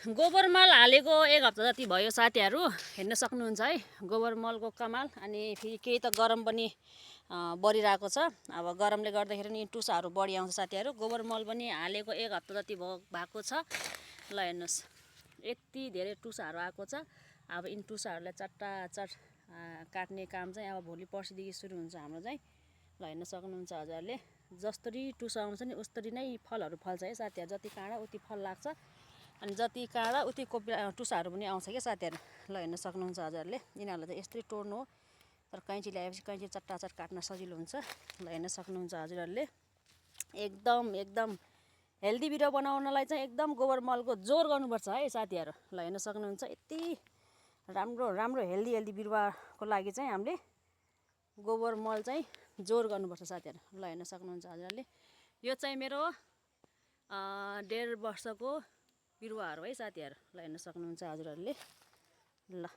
गोबर मल हालेको 1 हप्ता जति भयो साथीहरू, हेर्न सक्नुहुन्छ है गोबर मलको कमाल। अनि फेरि केही त गरम पनि बढिरहेको छ। अब गरमले गर्दाखेरि नि टुसाहरू बढी आउँछ साथीहरू। गोबर मल पनि हालेको 1 हप्ता जति भएको छ। ल हेर्नुहोस् यति धेरै टुसाहरू आएको छ। अब यिन टुसाहरूलाई चट्टाचट काट्ने काम चाहिँ अब भोलि पर्सिदेखि सुरु हुन्छ हाम्रो चाहिँ। ल हेर्न सक्नुहुन्छ हजुरहरूले, जसरी टुसा आउँछ नि उस्तरी नै फलहरू फल्छ है साथीहरू। जति काँडा उति फल लाग्छ, अनि जति काँडा उति टुसाहरू पनि आउँछ क्या साथीहरू। ल हेर्न सक्नुहुन्छ हजुरहरूले, यिनीहरूलाई चाहिँ यस्तरी तोड्नु हो। तर कैँची ल्याएपछि कैँची चट्टाचट काट्न सजिलो हुन्छ। ल हेर्न सक्नुहुन्छ हजुरहरूले, एकदम हेल्दी बिरुवा बनाउनलाई चाहिँ एकदम गोबर मलको जोर गर्नुपर्छ है साथीहरू। ल हेर्न सक्नुहुन्छ यति राम्रो हेल्दी बिरुवाको लागि चाहिँ हामीले गोबर मल चाहिँ जोर गर्नुपर्छ साथीहरू। ल हेर्न सक्नुहुन्छ हजुरहरूले, यो चाहिँ मेरो 1.5 वर्षको बिरुवाहरू है साथीहरू। ल हेर्न सक्नुहुन्छ हजुरहरूले। ल